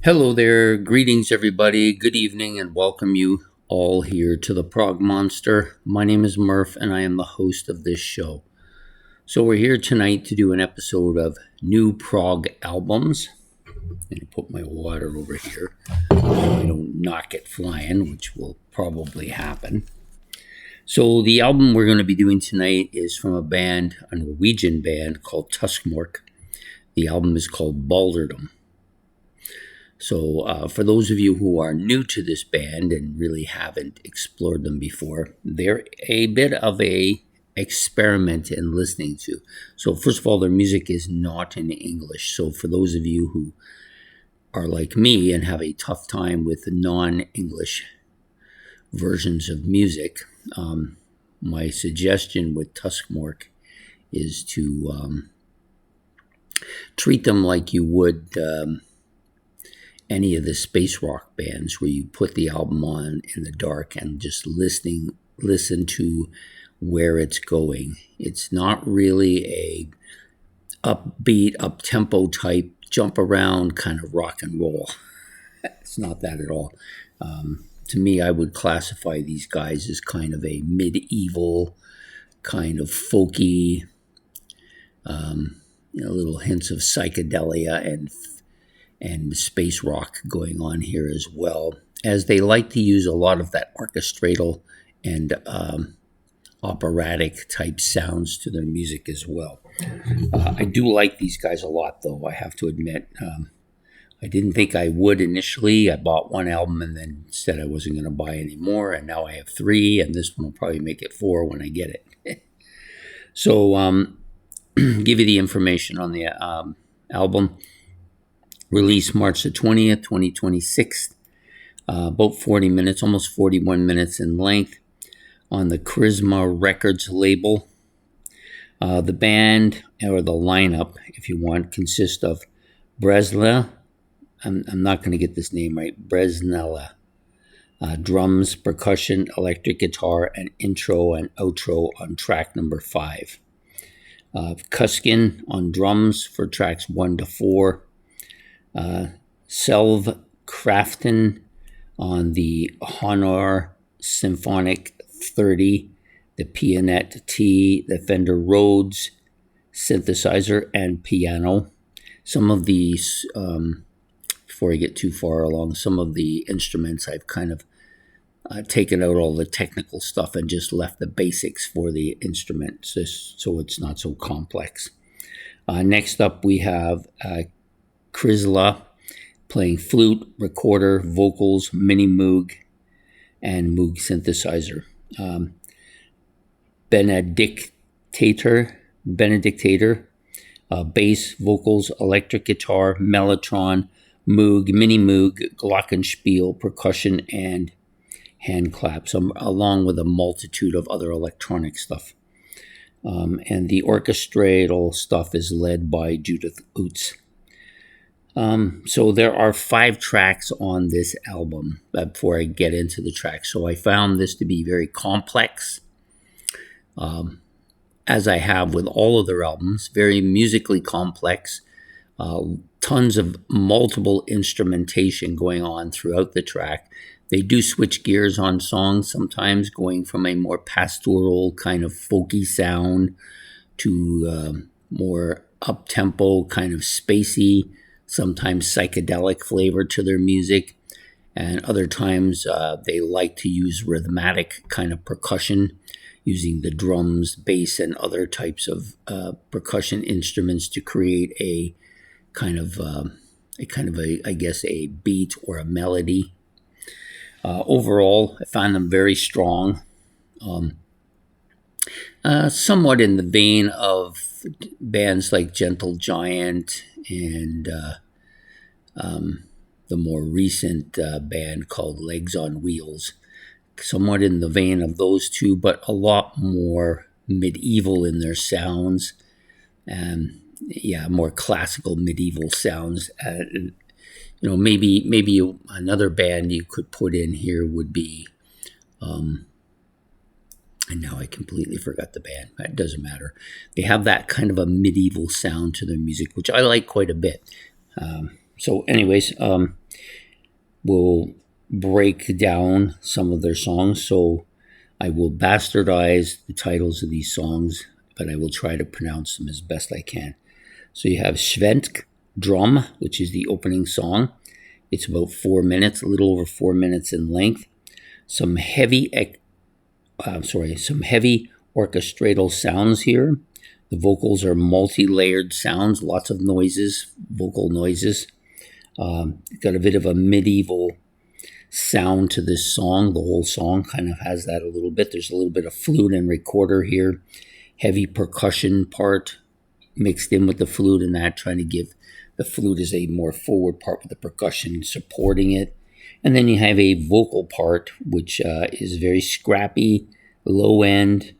Hello there, greetings everybody, good evening, and welcome you all here to the Prog Monster. My name is Murph, and I am the host of this show. So we're here tonight to do an episode of new prog albums. I'm going to put my water over here so I don't knock it flying, which will probably happen. So the album we're going to be doing tonight is from a Norwegian band called Tusmorke. The album is called Balderdom. So for those of you who are new to this band and really haven't explored them before, they're a bit of a experiment in listening to. So first of all, their music is not in English. So for those of you who are like me and have a tough time with non-English versions of music, my suggestion with Tusmorke is to treat them like you would any of the space rock bands, where you put the album on in the dark and just listen to where it's going. It's not really a upbeat, up-tempo type, jump around kind of rock and roll. It's not that at all. To me, I would classify these guys as kind of a medieval, kind of folky, little hints of psychedelia and space rock going on here as well, as they like to use a lot of that orchestratal and operatic type sounds to their music as well. I do like these guys a lot, though, I have to admit. I didn't think I would initially. I bought one album and then said I wasn't going to buy any more, and now I have three, and this one will probably make it four when I get it. So, give you the information on the album. Released March the 20th, 2026, about 40 minutes, almost 41 minutes in length, on the Charisma Records label. The band, or the lineup, if you want, consists of Bresla, I'm not going to get this name right, Bresnella, drums, percussion, electric guitar, and intro and outro on track number 5. Kuskin on drums for tracks 1 to 4. Selv Crafton on the Honor Symphonic 30, the Pianet T, the Fender Rhodes synthesizer, and piano. Some of these, before I get too far along, some of the instruments I've kind of taken out all the technical stuff and just left the basics for the instruments, so it's not so complex. Next up, we have Chrysler playing flute, recorder, vocals, mini Moog, and Moog synthesizer. Benedictator, bass, vocals, electric guitar, mellotron, Moog, mini Moog, glockenspiel, percussion, and hand claps, along with a multitude of other electronic stuff. And the orchestral stuff is led by Judith Utz. So there are 5 tracks on this album before I get into the tracks. So I found this to be very complex, as I have with all of their albums, very musically complex, tons of multiple instrumentation going on throughout the track. They do switch gears on songs, sometimes going from a more pastoral kind of folky sound to more up-tempo, kind of spacey, sometimes psychedelic flavor to their music, and other times they like to use rhythmic kind of percussion, using the drums, bass, and other types of percussion instruments to create a kind of a beat or a melody. Overall, I found them very strong, somewhat in the vein of bands like Gentle Giant and the more recent band called Legs on Wheels. Somewhat in the vein of those two, but a lot more medieval in their sounds. More classical medieval sounds. Maybe another band you could put in here would be, and now I completely forgot the band. It doesn't matter. They have that kind of a medieval sound to their music, which I like quite a bit. So anyways, will break down some of their songs. So I will bastardize the titles of these songs, but I will try to pronounce them as best I can. So you have Svensk Drum, which is the opening song. It's about 4 minutes, a little over 4 minutes in length. Some heavy orchestral sounds here. The vocals are multi-layered sounds, lots of noises, vocal noises. Got a bit of a medieval sound to this song. The whole song kind of has that a little bit. There's a little bit of flute and recorder here. Heavy percussion part mixed in with the flute, and that trying to give the flute as a more forward part with the percussion supporting it. And then you have a vocal part, which is very scrappy, low end,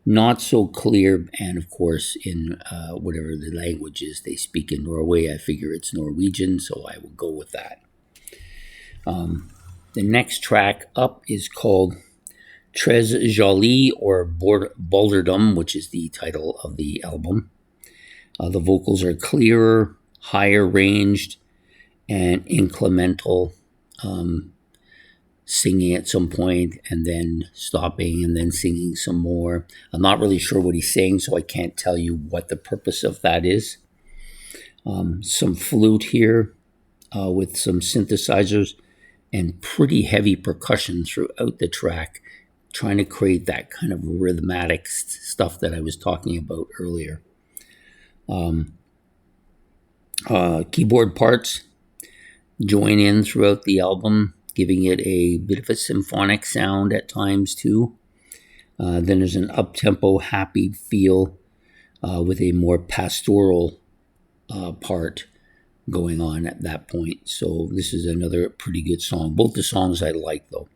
not so clear. And of course, in whatever the language is they speak in Norway, I figure it's Norwegian, so I will go with that. The next track up is called Tres Jolie, or Balderdom, which is the title of the album. The vocals are clearer, higher ranged, and incremental, singing at some point and then stopping and then singing some more. I'm not really sure what he's saying, so I can't tell you what the purpose of that is. Some flute here with some synthesizers and pretty heavy percussion throughout the track, trying to create that kind of rhythmic stuff that I was talking about earlier. Keyboard parts join in throughout the album, giving it a bit of a symphonic sound at times too. Then there's an up-tempo, happy feel with a more pastoral part going on at that point. So this is another pretty good song. Both the songs I like, though.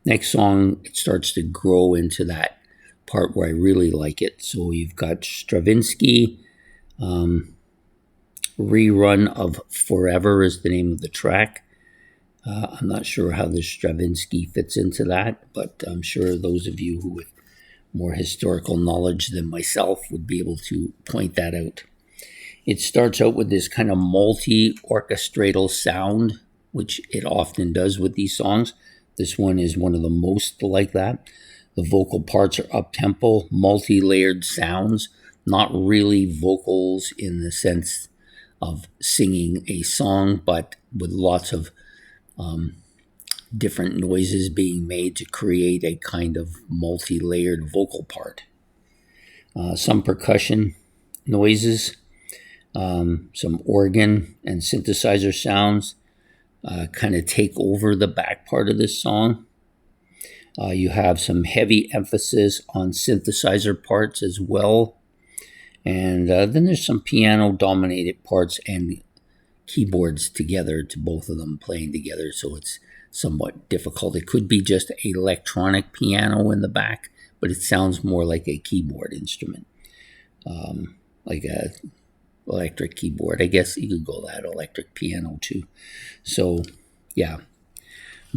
Next song, it starts to grow into that part where I really like it. So you've got Stravinsky. Rerun of Forever is the name of the track. I'm not sure how the Stravinsky fits into that, but I'm sure those of you who with more historical knowledge than myself would be able to point that out. It starts out with this kind of multi-orchestral sound, which it often does with these songs. This one is one of the most like that. The vocal parts are up-tempo, multi-layered sounds, not really vocals in the sense of singing a song, but with lots of different noises being made to create a kind of multi-layered vocal part. Some percussion noises, some organ and synthesizer sounds kind of take over the back part of this song. You have some heavy emphasis on synthesizer parts as well. And then there's some piano-dominated parts and keyboards together, to both of them playing together, so it's somewhat difficult. It could be just electronic piano in the back, but it sounds more like a keyboard instrument, like a electric keyboard. I guess you could go that, electric piano too. So, yeah,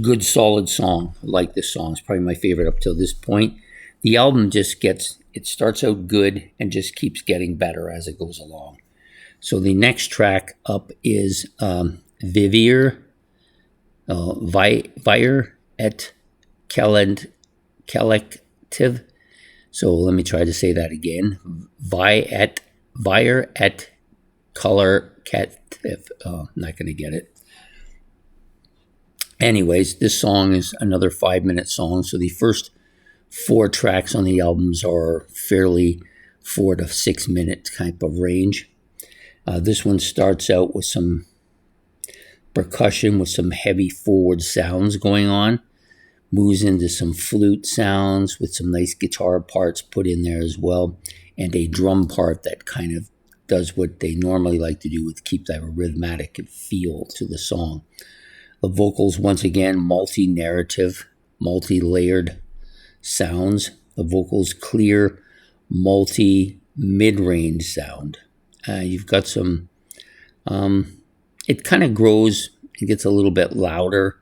good solid song. I like this song. It's probably my favorite up till this point. The album just it starts out good and just keeps getting better as it goes along. So the next track up is Vivir, Vire et Collective. So let me try to say that again. Vire et Collective. I'm not going to get it. Anyways, this song is another 5-minute song. So the first 4 tracks on the albums are fairly 4 to 6 minute type of range. This one starts out with some percussion with some heavy forward sounds going on, moves into some flute sounds with some nice guitar parts put in there as well, and a drum part that kind of does what they normally like to do with keep that rhythmic feel to the song. The vocals, once again, multi-narrative, multi-layered sounds. The vocals clear, mid-range sound. You've got some, it kind of grows and gets a little bit louder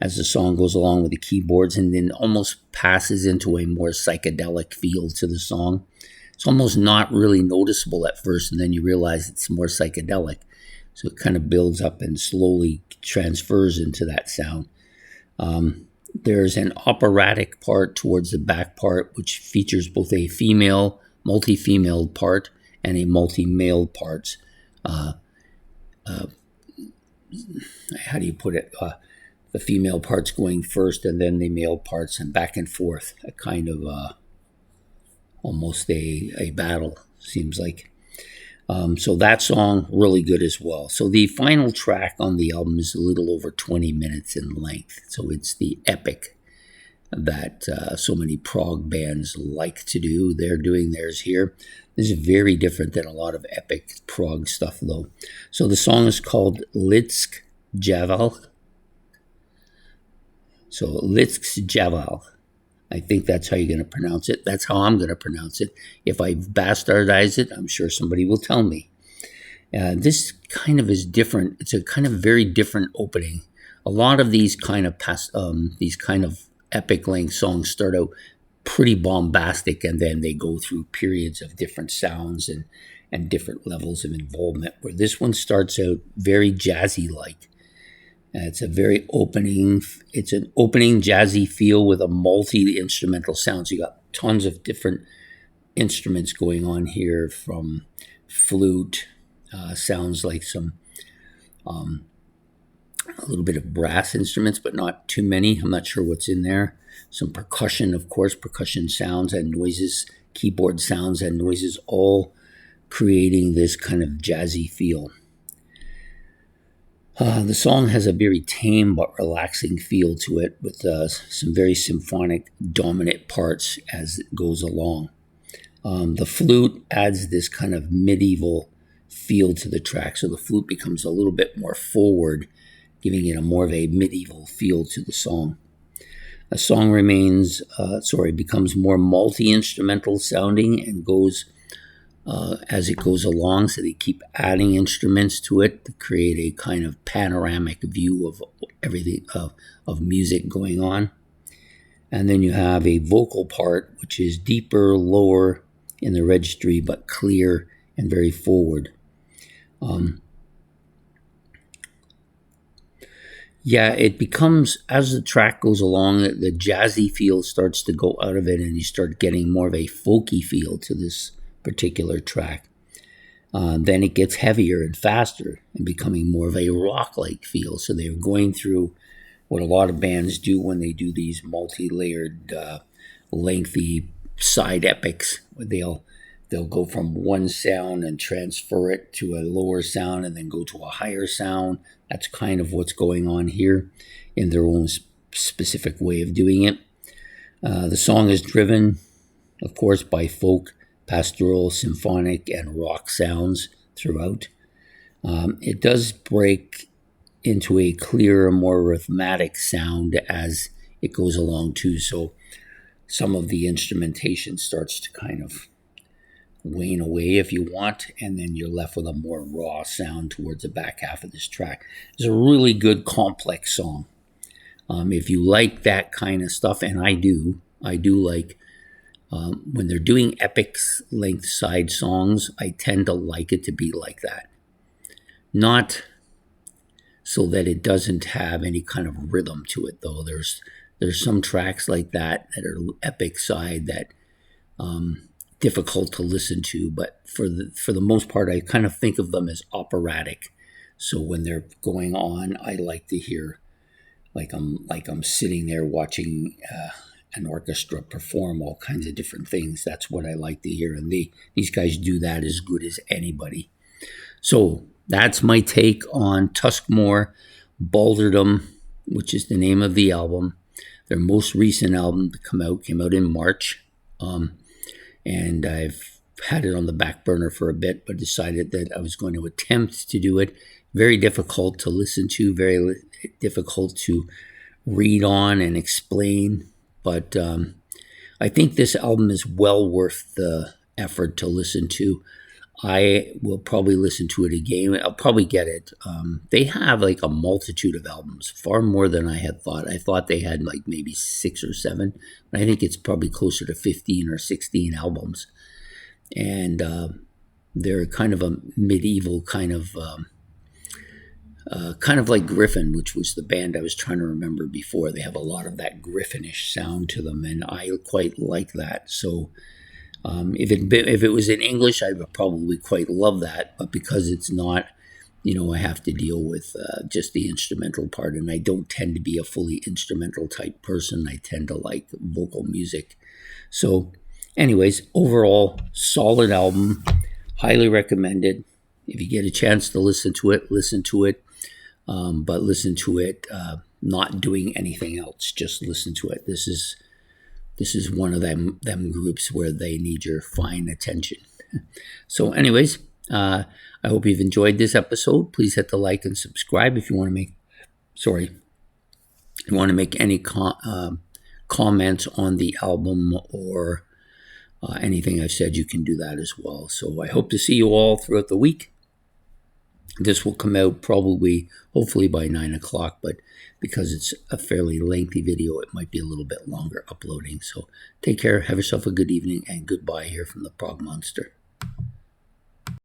as the song goes along with the keyboards, and then almost passes into a more psychedelic feel to the song. It's almost not really noticeable at first, and then you realize it's more psychedelic. So it kind of builds up and slowly transfers into that sound. There's an operatic part towards the back part, which features both a female, multi-female part and a multi-male parts. How do you put it? The female parts going first and then the male parts, and back and forth. A kind of almost a battle, seems like. So that song, really good as well. So the final track on the album is a little over 20 minutes in length. So it's the epic that so many prog bands like to do. They're doing theirs here. This is very different than a lot of epic prog stuff, though. So the song is called Litsk Javal. So Litsk Javal. I think that's how you're going to pronounce it. That's how I'm going to pronounce it. If I bastardize it, I'm sure somebody will tell me. This kind of is different. It's a kind of very different opening. A lot of these kind of epic length songs start out pretty bombastic, and then they go through periods of different sounds and different levels of involvement, where this one starts out very jazzy-like. It's an opening jazzy feel with a multi-instrumental sound. So you got tons of different instruments going on here, from flute, sounds like some, a little bit of brass instruments, but not too many. I'm not sure what's in there. Some percussion, of course, percussion sounds and noises, keyboard sounds and noises, all creating this kind of jazzy feel. The song has a very tame but relaxing feel to it, with some very symphonic, dominant parts as it goes along. The flute adds this kind of medieval feel to the track, so the flute becomes a little bit more forward, giving it more of a medieval feel to the song. The song becomes more multi-instrumental sounding and goes as it goes along, so they keep adding instruments to it to create a kind of panoramic view of everything of music going on. And then you have a vocal part, which is deeper, lower in the registry, but clear and very forward. It becomes, as the track goes along, the jazzy feel starts to go out of it, and you start getting more of a folky feel to this particular track. Then it gets heavier and faster and becoming more of a rock-like feel. So they're going through what a lot of bands do when they do these multi-layered, lengthy side epics. They'll go from one sound and transfer it to a lower sound and then go to a higher sound. That's kind of what's going on here in their own specific way of doing it. The song is driven, of course, by folk, pastoral, symphonic, and rock sounds throughout. It does break into a clearer, more rhythmic sound as it goes along too. So some of the instrumentation starts to kind of wane away, if you want, and then you're left with a more raw sound towards the back half of this track. It's a really good, complex song. If you like that kind of stuff, and I do like when they're doing epic length side songs, I tend to like it to be like that. Not so that it doesn't have any kind of rhythm to it, though. There's some tracks like that are epic side that difficult to listen to, but for the most part, I kind of think of them as operatic. So when they're going on, I like to hear like I'm sitting there watching an orchestra perform all kinds of different things. That's what I like to hear, and these guys do that as good as anybody. So that's my take on Tusmorke Balderdom, which is the name of the album. Their most recent album came out in March, and I've had it on the back burner for a bit, but decided that I was going to attempt to do it. Very difficult to listen to, very difficult to read on and explain, but I think this album is well worth the effort to listen to. I will probably listen to it again. I'll probably get it. They have like a multitude of albums, far more than I had thought. I thought they had like maybe 6 or 7, but I think it's probably closer to 15 or 16 albums. And they're kind of a medieval kind of kind of like Griffin, which was the band I was trying to remember before. They have a lot of that Griffinish sound to them, and I quite like that. So if it was in English, I would probably quite love that. But because it's not, I have to deal with just the instrumental part, and I don't tend to be a fully instrumental type person. I tend to like vocal music. So, anyways, overall, solid album. Highly recommended. If you get a chance to listen to it, listen to it. But listen to it not doing anything else. Just listen to it. This is one of them groups where they need your fine attention. So, anyways, I hope you've enjoyed this episode. Please hit the like and subscribe if you want to make any comments on the album or anything I've said. You can do that as well. So I hope to see you all throughout the week. This will come out hopefully by 9 o'clock, but because it's a fairly lengthy video, it might be a little bit longer uploading. So take care, have yourself a good evening, and goodbye here from the Prog Monster.